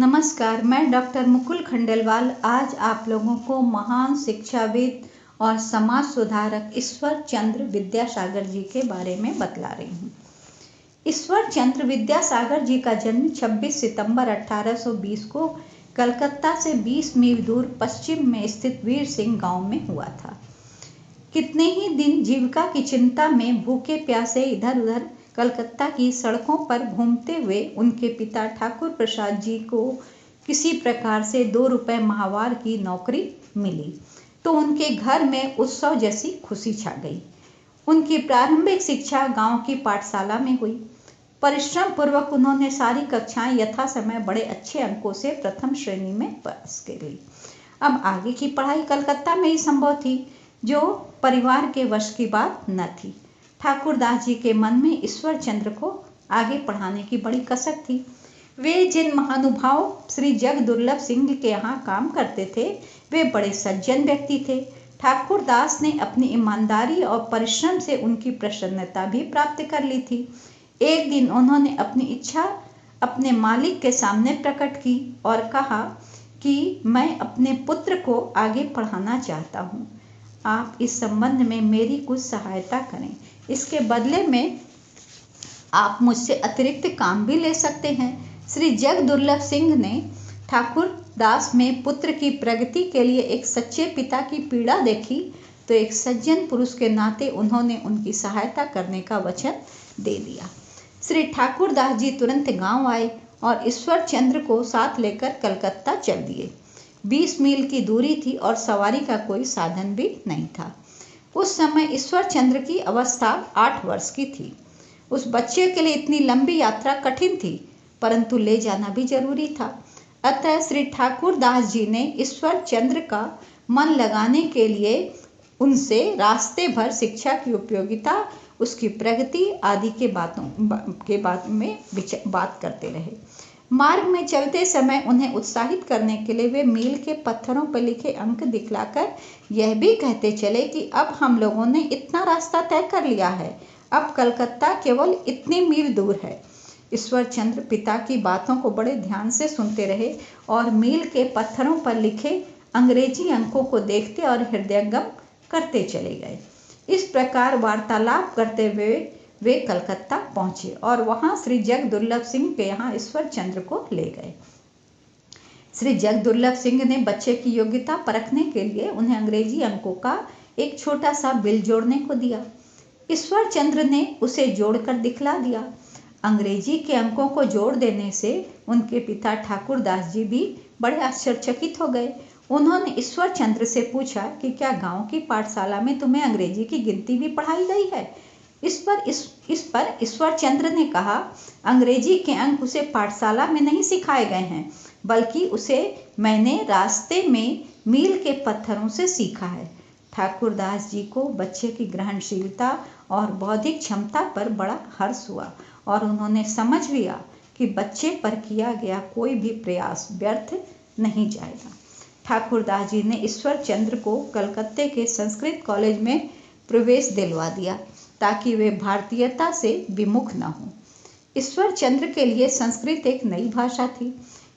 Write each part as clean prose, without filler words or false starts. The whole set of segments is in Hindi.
नमस्कार, मैं डॉक्टर मुकुल खंडेलवाल आज आप लोगों को महान शिक्षाविद और समाज सुधारक ईश्वर चंद्र विद्यासागर जी के बारे में बतला रही हूँ। ईश्वर चंद्र विद्यासागर जी का जन्म 26 सितंबर 1820 को कलकत्ता से 20 मील दूर पश्चिम में स्थित वीर सिंह गांव में हुआ था। कितने ही दिन जीविका की चिंता में भूखे प्यासे इधर उधर कलकत्ता की सड़कों पर घूमते हुए उनके पिता ठाकुर प्रसाद जी को किसी प्रकार से 2 रुपए माहवार की नौकरी मिली तो उनके घर में उत्सव जैसी खुशी छा गई। उनकी प्रारंभिक शिक्षा गांव की पाठशाला में हुई। परिश्रम पूर्वक उन्होंने सारी कक्षाएं यथा समय बड़े अच्छे अंकों से प्रथम श्रेणी में पास कर ली। अब आगे की पढ़ाई कलकत्ता में ही संभव थी, जो परिवार के वश की बात न थी। ठाकुर दास जी के मन में ईश्वर चंद्र को आगे पढ़ाने की बड़ी कसक थी। वे जिन महानुभाव श्री जग दुर्लभ सिंह के यहाँ काम करते थे, वे बड़े सज्जन व्यक्ति थे। ठाकुर दास ने अपनी ईमानदारी और परिश्रम से उनकी प्रसन्नता भी प्राप्त कर ली थी। एक दिन उन्होंने अपनी इच्छा अपने मालिक के सामने प्रकट की और कहा कि मैं अपने पुत्र को आगे पढ़ाना चाहता हूँ। आप इस संबंध में मेरी कुछ सहायता करें। इसके बदले में आप मुझसे अतिरिक्त काम भी ले सकते हैं। श्री जग दुर्लभ सिंह ने ठाकुर दास में पुत्र की प्रगति के लिए एक सच्चे पिता की पीड़ा देखी तो एक सज्जन पुरुष के नाते उन्होंने उनकी सहायता करने का वचन दे दिया। श्री ठाकुर दास जी तुरंत गांव आए और ईश्वर चंद्र को साथ लेकर कलकत्ता चल दिए। 20 मील की दूरी थी और सवारी का कोई साधन भी नहीं था। उस समय ईश्वर चंद्र की अवस्था 8 वर्ष की थी। उस बच्चे के लिए इतनी लंबी यात्रा कठिन थी, परंतु ले जाना भी जरूरी था। अतः श्री ठाकुर दास जी ने ईश्वर चंद्र का मन लगाने के लिए उनसे रास्ते भर शिक्षा की उपयोगिता, उसकी प्रगति आदि के बात में बात करते रहे। मार्ग में चलते समय उन्हें उत्साहित करने के लिए वे मील के पत्थरों पर लिखे अंक दिखलाकर यह भी कहते चले कि अब हम लोगों ने इतना रास्ता तय कर लिया है, अब कलकत्ता केवल इतनी मील दूर है। ईश्वर चंद्र पिता की बातों को बड़े ध्यान से सुनते रहे और मील के पत्थरों पर लिखे अंग्रेजी अंकों को देखते और हृदयंगम करते चले गए। इस प्रकार वार्तालाप करते हुए वे कलकत्ता पहुंचे और वहां श्री जग दुर्लभ सिंह के यहाँ ईश्वर चंद्र को ले गए। श्री जग दुर्लभ सिंह ने बच्चे की योग्यता परखने के लिए उन्हें अंग्रेजी अंकों का एक छोटा सा बिल जोड़ने को दिया। ईश्वर चंद्र ने उसे जोड़कर दिखला दिया। अंग्रेजी के अंकों को जोड़ देने से उनके पिता ठाकुर दास जी भी बड़े आश्चर्यचकित हो गए। उन्होंने ईश्वर चंद्र से पूछा कि क्या गांव की पाठशाला में तुम्हें अंग्रेजी की गिनती भी पढ़ाई गई है? इस पर ईश्वर चंद्र ने कहा, अंग्रेजी के अंक उसे पाठशाला में नहीं सिखाए गए हैं, बल्कि उसे मैंने रास्ते में मील के पत्थरों से सीखा है। ठाकुर दास जी को बच्चे की ग्रहणशीलता और बौद्धिक क्षमता पर बड़ा हर्ष हुआ और उन्होंने समझ लिया कि बच्चे पर किया गया कोई भी प्रयास व्यर्थ नहीं जाएगा। ठाकुर दास जी ने ईश्वर चंद्र को कलकत्ते के संस्कृत कॉलेज में प्रवेश दिलवा दिया ताकि वे भारतीयता से विमुख न हों। ईश्वर चंद्र के लिए संस्कृत एक नई भाषा थी,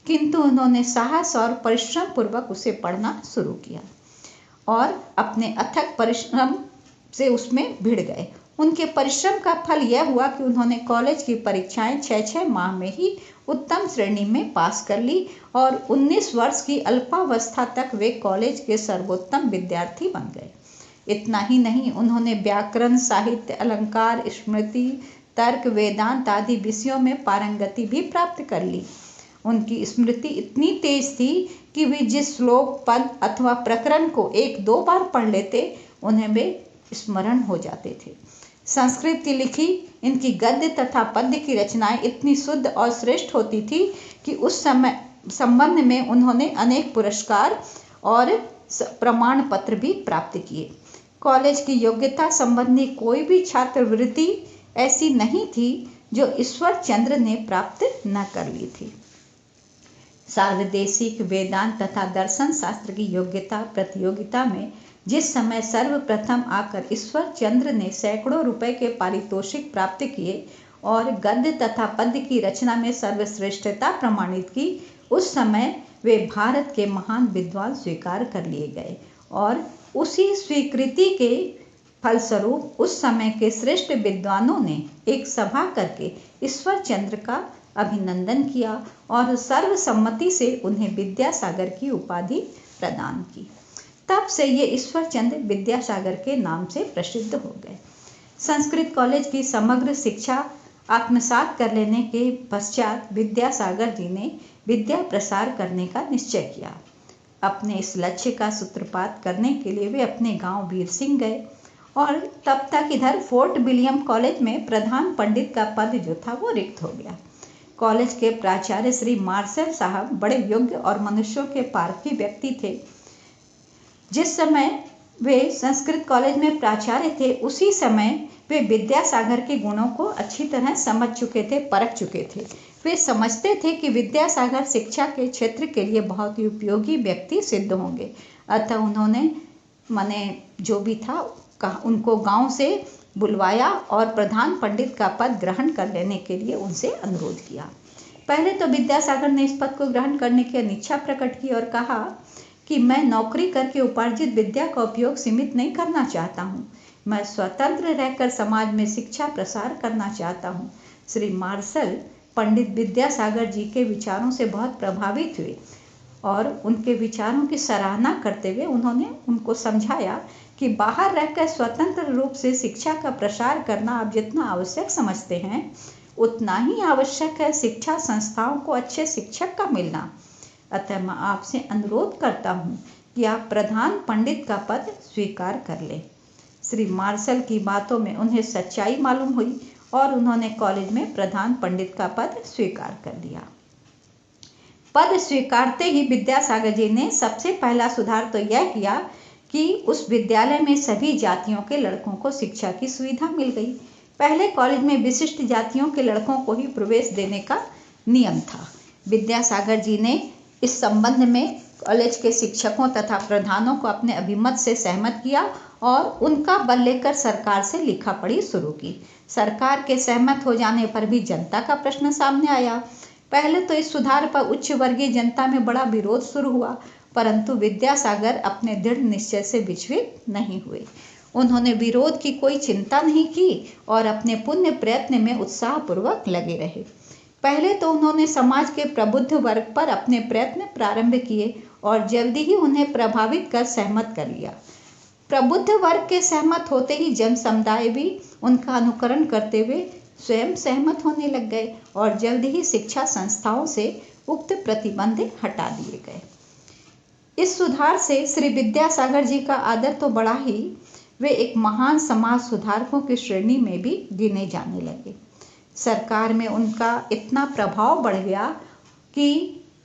किंतु उन्होंने साहस और परिश्रम पूर्वक उसे पढ़ना शुरू किया और अपने अथक परिश्रम से उसमें भिड़ गए। उनके परिश्रम का फल यह हुआ कि उन्होंने कॉलेज की परीक्षाएं 6-6 माह में ही उत्तम श्रेणी में पास कर ली और 19 वर्ष की अल्पावस्था तक वे कॉलेज के सर्वोत्तम विद्यार्थी बन गए। इतना ही नहीं, उन्होंने व्याकरण, साहित्य, अलंकार, स्मृति, तर्क, वेदांत आदि विषयों में पारंगति भी प्राप्त कर ली। उनकी स्मृति इतनी तेज थी कि वे जिस श्लोक, पद अथवा प्रकरण को 1-2 बार पढ़ लेते, उन्हें वे स्मरण हो जाते थे। संस्कृत की लिखी इनकी गद्य तथा पद्य की रचनाएं इतनी शुद्ध और श्रेष्ठ होती थी कि उस समय संबंध में उन्होंने अनेक पुरस्कार और प्रमाण पत्र भी प्राप्त किए। कॉलेज की योग्यता संबंधी कोई भी छात्रवृत्ति ऐसी नहीं थी जो ईश्वर चंद्र ने प्राप्त न कर ली थी। सार्वदेशिक वेदांत तथा दर्शन शास्त्र की योग्यता प्रतियोगिता में जिस समय सर्वप्रथम आकर ईश्वर चंद्र ने सैकड़ों रुपए के पारितोषिक प्राप्त किए और गद्य तथा पद्य की रचना में सर्वश्रेष्ठता प्रमाणित की, उस समय वे भारत के महान विद्वान स्वीकार कर लिए गए और उसी स्वीकृति के फलस्वरूप उस समय के श्रेष्ठ विद्वानों ने एक सभा करके ईश्वर चंद्र का अभिनंदन किया और सर्वसम्मति से उन्हें विद्यासागर की उपाधि प्रदान की। तब से ये ईश्वर चंद्र विद्यासागर के नाम से प्रसिद्ध हो गए। संस्कृत कॉलेज की समग्र शिक्षा आत्मसात कर लेने के पश्चात विद्यासागर जी ने विद्या प्रसार करने का निश्चय किया। अपने इस लक्ष्य का सूत्रपात करने के लिए वे अपने गांव वीर सिंह गए और तब तक इधर फोर्ट विलियम कॉलेज में प्रधान पंडित का पद जो था वो रिक्त हो गया। कॉलेज के प्राचार्य श्री मार्शल साहब बड़े योग्य और मनुष्यों के पारखी व्यक्ति थे। जिस समय वे संस्कृत कॉलेज में प्राचार्य थे उसी समय वे विद्यासागर के गुणों को अच्छी तरह समझ चुके थे, परख चुके थे। वे समझते थे कि विद्यासागर शिक्षा के क्षेत्र के लिए बहुत ही उपयोगी व्यक्ति सिद्ध होंगे। अतः उन्होंने जो भी था उनको गांव से बुलवाया और प्रधान पंडित का पद ग्रहण कर लेने के लिए उनसे अनुरोध किया। पहले तो विद्यासागर ने इस पद को ग्रहण करने की अनिच्छा प्रकट की और कहा कि मैं नौकरी करके उपार्जित विद्या का उपयोग सीमित नहीं करना चाहता हूँ, मैं स्वतंत्र रहकर समाज में शिक्षा प्रसार करना चाहता हूँ। श्री मार्शल पंडित विद्यासागर जी के विचारों से बहुत प्रभावित हुए और उनके विचारों की सराहना करते हुए उन्होंने उनको समझाया कि बाहर रहकर स्वतंत्र रूप से शिक्षा का प्रसार करना आप जितना आवश्यक समझते हैं उतना ही आवश्यक है शिक्षा संस्थाओं को अच्छे शिक्षक का मिलना। अतः मैं आपसे अनुरोध करता हूँ कि आप प्रधान पंडित का पद स्वीकार कर लें। श्री मार्शल की बातों में उन्हें सच्चाई मालूम हुई और उन्होंने कॉलेज में प्रधान पंडित का पद स्वीकार कर लिया। पद स्वीकारते ही विद्यासागर जी ने सबसे पहला सुधार तो यह किया कि उस विद्यालय में सभी जातियों के लड़कों को शिक्षा की सुविधा मिल गई। पहले कॉलेज में विशिष्ट जातियों के लड़कों को ही प्रवेश देने का नियम था। विद्यासागर जी ने इस संबंध में कॉलेज के शिक्षकों तथा प्रधानों को अपने अभिमत से सहमत किया और उनका बल लेकर सरकार से लिखा पढ़ी शुरू की। सरकार के सहमत हो जाने पर भी जनता का प्रश्न सामने आया। पहले तो इस सुधार पर उच्च वर्गीय जनता में बड़ा विरोध शुरू हुआ, परंतु विद्यासागर अपने दृढ़ निश्चय से विचलित नहीं हुए। उन्होंने विरोध की कोई चिंता नहीं की और अपने पुण्य प्रयत्न में उत्साहपूर्वक लगे रहे। पहले तो उन्होंने समाज के प्रबुद्ध वर्ग पर अपने प्रयत्न प्रारंभ किए और जल्दी ही उन्हें प्रभावित कर सहमत कर लिया। प्रबुद्ध वर्ग के सहमत होते ही जन समुदाय भी उनका अनुकरण करते हुए स्वयं सहमत होने लग गए और जल्द ही शिक्षा संस्थाओं से उक्त प्रतिबंध हटा दिए गए। इस सुधार से श्री विद्यासागर जी का आदर तो बढ़ा ही, वे एक महान समाज सुधारकों की श्रेणी में भी गिने जाने लगे। सरकार में उनका इतना प्रभाव बढ़ गया कि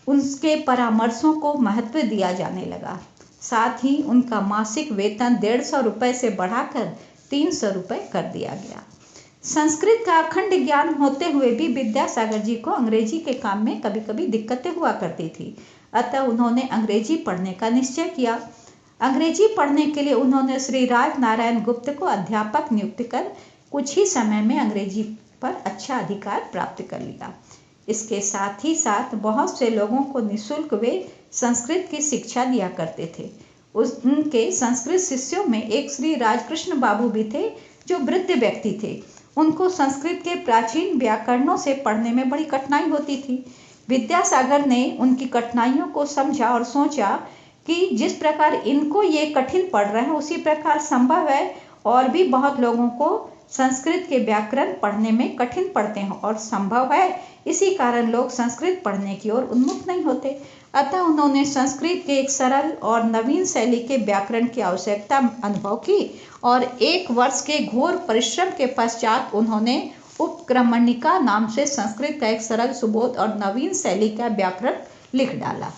उनके परामर्शों को महत्व दिया जाने लगा। साथ ही उनका मासिक वेतन 150 रुपये से बढ़ाकर 300 रुपये कर दिया गया। संस्कृत का अखंड ज्ञान होते हुए भी विद्यासागर जी को अंग्रेजी के काम में कभी कभी दिक्कतें हुआ करती थी। अतः उन्होंने अंग्रेजी पढ़ने का निश्चय किया। अंग्रेजी पढ़ने के लिए उन्होंने श्री राज नारायण गुप्त को अध्यापक नियुक्त कर कुछ ही समय में अंग्रेजी पर अच्छा अधिकार प्राप्त कर लिया। इसके साथ ही साथ बहुत से लोगों को निःशुल्क वे संस्कृत की शिक्षा दिया करते थे। उनके संस्कृत शिष्यों में एक श्री राजकृष्ण बाबू भी थे जो वृद्ध व्यक्ति थे। उनको संस्कृत के प्राचीन व्याकरणों से पढ़ने में बड़ी कठिनाई होती थी। विद्यासागर ने उनकी कठिनाइयों को समझा और सोचा कि जिस प्रकार इनको ये कठिन पड़ रहा है उसी प्रकार संभव है और भी बहुत लोगों को संस्कृत के व्याकरण पढ़ने में कठिन पड़ते हैं और संभव है इसी कारण लोग संस्कृत पढ़ने की ओर उन्मुख नहीं होते। अतः उन्होंने संस्कृत के एक सरल और नवीन शैली के व्याकरण की आवश्यकता अनुभव की और 1 वर्ष के घोर परिश्रम के पश्चात उन्होंने उपक्रमणिका नाम से संस्कृत का एक सरल सुबोध और नवीन शैली का व्याकरण लिख डाला।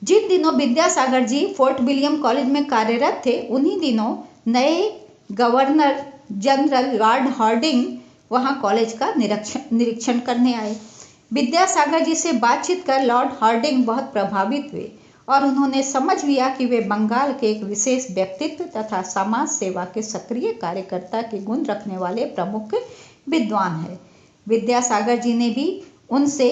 जिन दिनों Vidyasagar ji fort William college में कार्यरत थे उन्हीं दिनों नए गवर्नर जनरल लॉर्ड हार्डिंग वहां कॉलेज का निरीक्षण करने आए। विद्यासागर जी से बातचीत कर लॉर्ड हार्डिंग बहुत प्रभावित हुए और उन्होंने समझ लिया कि वे बंगाल के एक विशेष व्यक्तित्व तथा समाज सेवा के सक्रिय कार्यकर्ता के गुण रखने वाले प्रमुख विद्वान हैं। विद्यासागर जी ने भी उनसे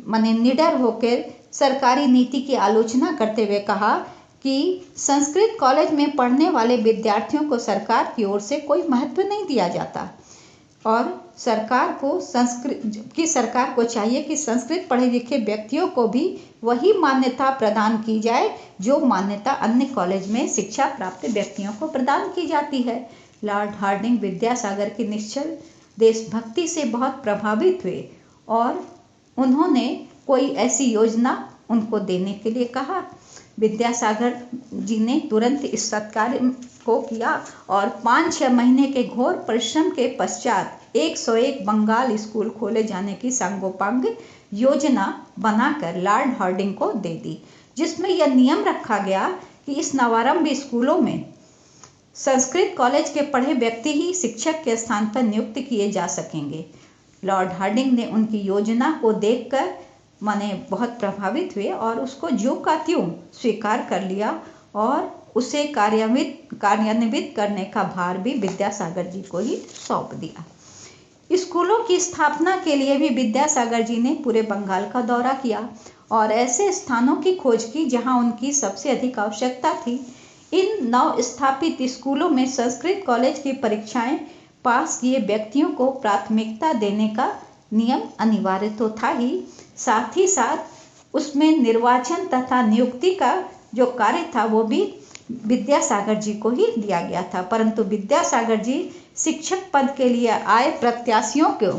माने निडर होकर सरकारी नीति की आलोचना करते हुए कहा कि संस्कृत कॉलेज में पढ़ने वाले विद्यार्थियों को सरकार की ओर से कोई महत्व नहीं दिया जाता और सरकार को चाहिए कि संस्कृत पढ़े लिखे व्यक्तियों को भी वही मान्यता प्रदान की जाए जो मान्यता अन्य कॉलेज में शिक्षा प्राप्त व्यक्तियों को प्रदान की जाती है। लॉर्ड हार्डिंग विद्यासागर की निश्चल देशभक्ति से बहुत प्रभावित हुए और उन्होंने कोई ऐसी योजना उनको देने के लिए कहा। विद्यासागर जी ने तुरंत इस सत्कार्य को किया और 5-6 महीने के घोर परिश्रम के पश्चात 101 बंगाल स्कूल खोले जाने की सांगोपांग योजना बनाकर लॉर्ड हार्डिंग को दे दी, जिसमें यह नियम रखा गया कि इस नवारंभ स्कूलों में संस्कृत कॉलेज के पढ़े व्यक्ति ही शिक्षक के स्थान पर नियुक्त किए जा सकेंगे। लॉर्ड हार्डिंग ने उनकी योजना को देखकर बहुत प्रभावित हुए और उसको ज्यों का त्यों स्वीकार कर लिया और उसे कार्यान्वित करने का भार भी विद्यासागर जी को ही सौंप दिया। स्कूलों की स्थापना के लिए भी विद्यासागर जी ने पूरे बंगाल का दौरा किया और ऐसे स्थानों की खोज की जहां उनकी सबसे अधिक आवश्यकता थी। इन नव स्थापित स्कूलों में संस्कृत कॉलेज की परीक्षाएं पास किए व्यक्तियों को प्राथमिकता देने का नियम अनिवार्य तो था ही, साथ ही साथ उसमें निर्वाचन तथा नियुक्ति का जो कार्य था वो भी विद्यासागर जी को ही दिया गया था। परंतु विद्यासागर जी शिक्षक पद के लिए आए प्रत्याशियों को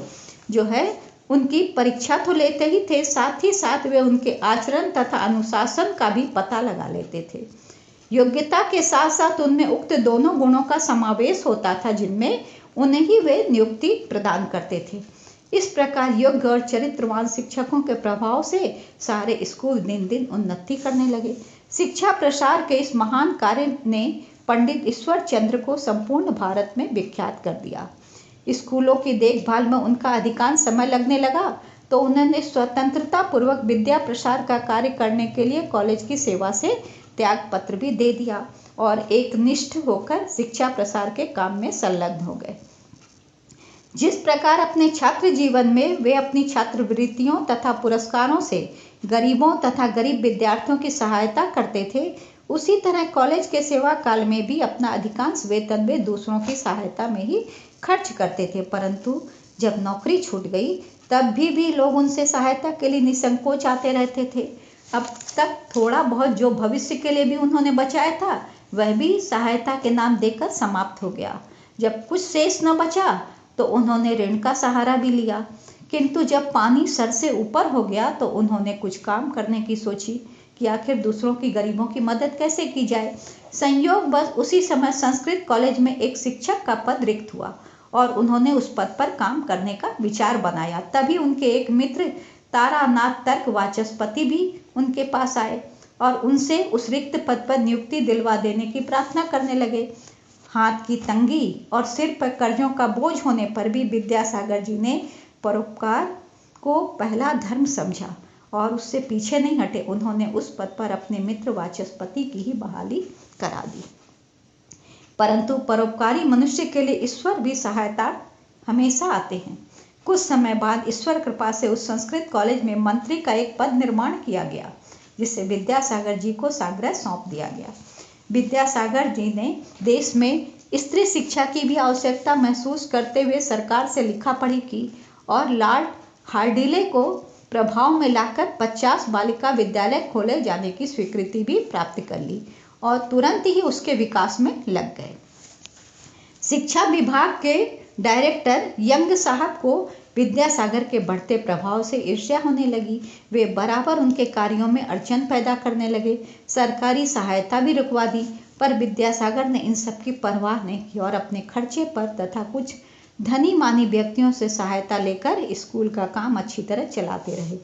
जो है उनकी परीक्षा तो लेते ही थे, साथ ही साथ वे उनके आचरण तथा अनुशासन का भी पता लगा लेते थे। योग्यता के साथ साथ उनमें उक्त दोनों गुणों का समावेश होता था जिनमें उन्हें ही वे नियुक्ति प्रदान करते थे। इस प्रकार योग्य और चरित्रवान शिक्षकों के प्रभाव से सारे स्कूल दिन दिन उन्नति करने लगे। शिक्षा प्रसार के इस महान कार्य ने पंडित ईश्वर चंद्र को संपूर्ण भारत में विख्यात कर दिया। स्कूलों की देखभाल में उनका अधिकांश समय लगने लगा तो उन्होंने स्वतंत्रता पूर्वक विद्या प्रसार का कार्य करने के लिए कॉलेज की सेवा से त्याग पत्र भी दे दिया और एक निष्ठ होकर शिक्षा प्रसार के काम में संलग्न हो गए। जिस प्रकार अपने छात्र जीवन में वे अपनी छात्रवृत्तियों तथा पुरस्कारों से गरीबों तथा गरीब विद्यार्थियों की सहायता करते थे, उसी तरह कॉलेज के सेवा काल में भी अपना अधिकांश वेतन वे दूसरों की सहायता में ही खर्च करते थे। परंतु जब नौकरी छूट गई तब भी लोग उनसे सहायता के लिए निसंकोच आते रहते थे। अब तक थोड़ा बहुत जो भविष्य के लिए भी उन्होंने बचाया था वह भी सहायता के नाम देकर समाप्त हो गया। जब कुछ शेष न बचा तो उन्होंने ऋण का सहारा भी लिया, किंतु जब पानी सर से ऊपर हो गया तो उन्होंने कुछ काम करने की सोची कि आखिर दूसरों की गरीबों की मदद कैसे की जाए। संयोग बस उसी समय संस्कृत कॉलेज में एक शिक्षक का पद रिक्त हुआ और उन्होंने उस पद पर काम करने का विचार बनाया। तभी उनके एक मित्र तारानाथ तर्क वाचस्पति भी उनके पास आए और उनसे उस रिक्त पद पर नियुक्ति दिलवा देने की प्रार्थना करने लगे। हाथ की तंगी और सिर पर कर्जों का बोझ होने पर भी विद्यासागर जी ने परोपकार को पहला धर्म समझा और उससे पीछे नहीं हटे। उन्होंने उस पद पर अपने मित्र वाचस्पति की ही बहाली करा दी। परंतु परोपकारी मनुष्य के लिए ईश्वर भी सहायता हमेशा आते हैं। कुछ समय बाद ईश्वर कृपा से उस संस्कृत कॉलेज में मंत्री का एक पद निर्माण किया गया, जिसे विद्यासागर जी को साग्रह सौंप दिया गया। विद्यासागर जी ने देश में स्त्री शिक्षा की भी आवश्यकता महसूस करते हुए सरकार से लिखा पढ़ी की और लॉर्ड हार्डिले को प्रभाव में लाकर 50 बालिका विद्यालय खोले जाने की स्वीकृति भी प्राप्त कर ली और तुरंत ही उसके विकास में लग गए। शिक्षा विभाग के डायरेक्टर यंग साहब को विद्यासागर के बढ़ते प्रभाव से ईर्ष्या होने लगी। वे बराबर उनके कार्यों में अड़चन पैदा करने लगे, सरकारी सहायता भी रुकवा दी। पर विद्यासागर ने इन सब की परवाह नहीं की और अपने खर्चे पर तथा कुछ धनी मानी व्यक्तियों से सहायता लेकर स्कूल का काम अच्छी तरह चलाते रहे।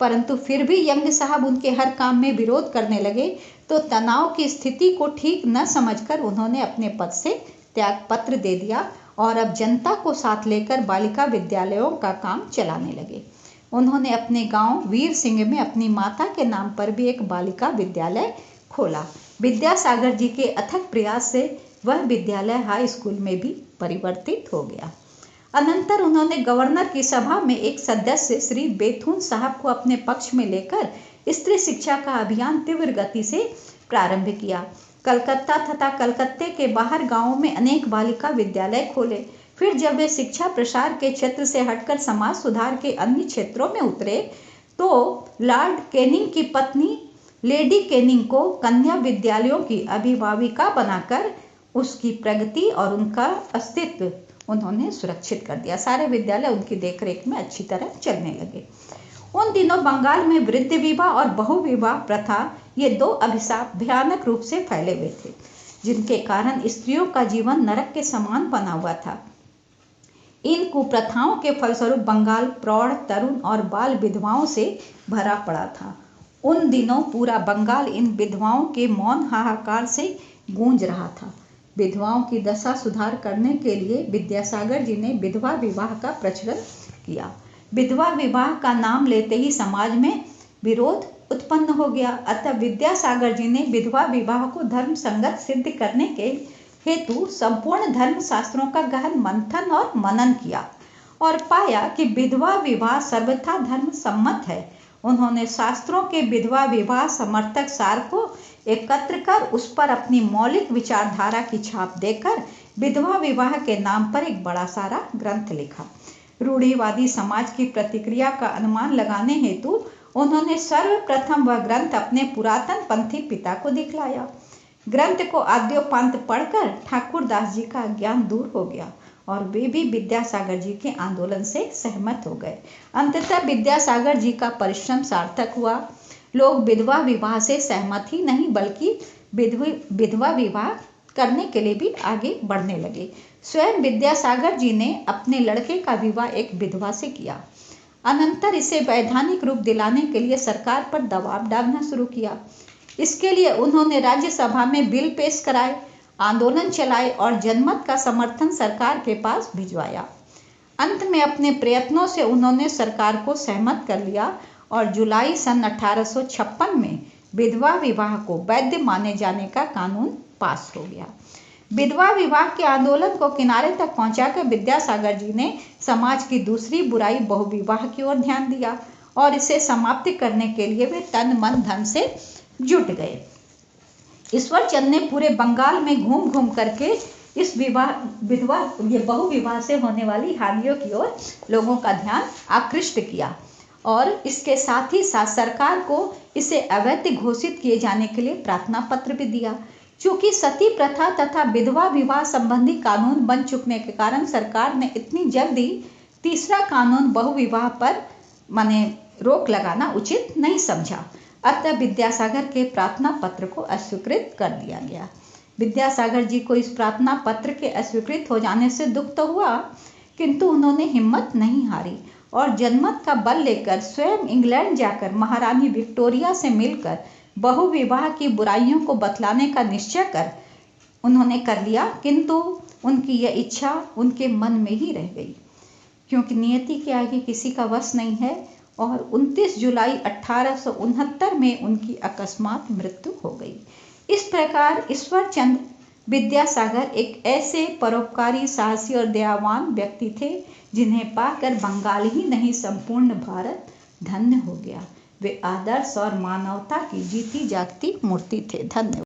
परंतु फिर भी यंग साहब उनके हर काम में विरोध करने लगे तो तनाव की स्थिति को ठीक न समझकर उन्होंने अपने पद से त्याग पत्र दे दिया और अब जनता को साथ लेकर बालिका विद्यालयों का काम चलाने लगे। उन्होंने अपने गांव वीर सिंह में अपनी माता के नाम पर भी एक बालिका विद्यालय खोला। विद्यासागर जी के अथक प्रयास से वह विद्यालय हाई स्कूल में भी परिवर्तित हो गया। अनंतर उन्होंने गवर्नर की सभा में एक सदस्य श्री बेथुन साहब को अपने पक्ष में लेकर स्त्री शिक्षा का अभियान तीव्र गति से प्रारंभ किया। कलकत्ता तथा कलकत्ते के बाहर गांवों में अनेक बालिका विद्यालय खोले। फिर जब वे शिक्षा प्रसार के क्षेत्र से हटकर समाज सुधार के अन्य क्षेत्रों में उतरे तो लॉर्ड कैनिंग की पत्नी लेडी कैनिंग को कन्या विद्यालयों की अभिभाविका बनाकर उसकी प्रगति और उनका अस्तित्व उन्होंने सुरक्षित कर दिया। सारे विद्यालय उनकी देखरेख में अच्छी तरह चलने लगे। उन दिनों बंगाल में वृद्ध विवाह और बहुविवाह प्रथा, ये दो अभिशाप भयानक रूप से फैले हुए थे, जिनके कारण स्त्रियों का जीवन नरक के समान बना हुआ था। इन कुप्रथाओं के फलस्वरूप बंगाल प्रौढ़, तरुण और बाल विधवाओं से भरा पड़ा था। उन दिनों पूरा बंगाल इन विधवाओं के मौन हाहाकार से गूंज रहा था। विधवाओं की दशा सुधार करने के लिए विद्यासागर जी ने विधवा विवाह का प्रचलन किया। विधवा विवाह का नाम लेते ही समाज में विरोध उत्पन्न हो गया। अतः विद्यासागर जी ने विधवा विवाह को धर्म संगत सिद्ध करने के हेतु संपूर्ण धर्म शास्त्रों का गहन मंथन और मनन किया और पाया कि विधवा विवाह सर्वथा धर्म सम्मत है। उन्होंने शास्त्रों के विधवा विवाह समर्थक सार को एकत्र कर उस पर अपनी मौलिक विचारधारा की छाप देकर विधवा विवाह के नाम पर एक बड़ा सारा ग्रंथ लिखा। रूढ़िवादी समाज की प्रतिक्रिया का अनुमान लगाने हेतु उन्होंने सर्वप्रथम वह ग्रंथ अपने पुरातन पंथी पिता को दिखलाया। ग्रंथ को आद्योपांत पढ़कर ठाकुर दास जी का अज्ञान दूर हो गया और वे भी विद्यासागर जी के आंदोलन से सहमत हो गए। अंततः विद्यासागर जी का परिश्रम सार्थक हुआ। लोग विधवा विवाह से सहमत ही नहीं बल्कि विधवा विवाह करने के लिए भी आगे बढ़ने लगे। स्वयं विद्यासागर जी ने अपने लड़के का विवाह एक विधवा से किया। अनंतर इसे वैधानिक रूप दिलाने के लिए सरकार पर दबाव डालना शुरू किया। इसके लिए उन्होंने राज्यसभा में बिल पेश कराए, आंदोलन चलाए और जनमत का समर्थन सरकार के पास भिजवाया। अंत में अपने प्रयत्नों से उन्होंने सरकार को सहमत कर लिया और जुलाई सन 1856 में विधवा विवाह को वैध माने जाने का कानून पास हो गया। विधवा विवाह के आंदोलन को किनारे तक पहुंचाकर विद्यासागर जी ने समाज की दूसरी बुराई बहुविवाह की ओर ध्यान दिया और इसे समाप्त करने के लिए वे तन मन धन से जुट गए। ईश्वरचंद ने पूरे बंगाल में घूम घूम करके इस बहुविवाह से होने वाली हानियों की ओर लोगों का ध्यान आकृष्ट किया और इसके साथ ही साथ सरकार को इसे अवैध घोषित किए जाने के लिए प्रार्थना पत्र भी दिया। चूंकि सती प्रथा तथा विधवा विवाह संबंधी कानून बन चुकने के कारण सरकार ने इतनी जल्दी तीसरा कानून बहुविवाह पर रोक लगाना उचित नहीं समझा। अतः विद्यासागर के प्रार्थना पत्र को अस्वीकृत कर दिया गया। विद्यासागर जी को इस प्रार्थना पत्र के अस्वीकृत हो जाने से दुख तो हुआ, किंतु उन्होंने हिम्मत नहीं हारी और जनमत का बल लेकर स्वयं इंग्लैंड जाकर महारानी विक्टोरिया से मिलकर बहुविवाह की बुराइयों को बतलाने का निश्चय उन्होंने कर लिया। किंतु उनकी यह इच्छा उनके मन में ही रह गई, क्योंकि नियति के आगे किसी का वश नहीं है और 29 जुलाई 1869 में उनकी अकस्मात मृत्यु हो गई। इस प्रकार ईश्वरचंद विद्यासागर एक ऐसे परोपकारी, साहसी और दयावान व्यक्ति थे जिन्हें पाकर बंगाल ही नहीं संपूर्ण भारत धन्य हो गया। वे आदर्श और मानवता की जीती जागती मूर्ति थे। धन्यवाद।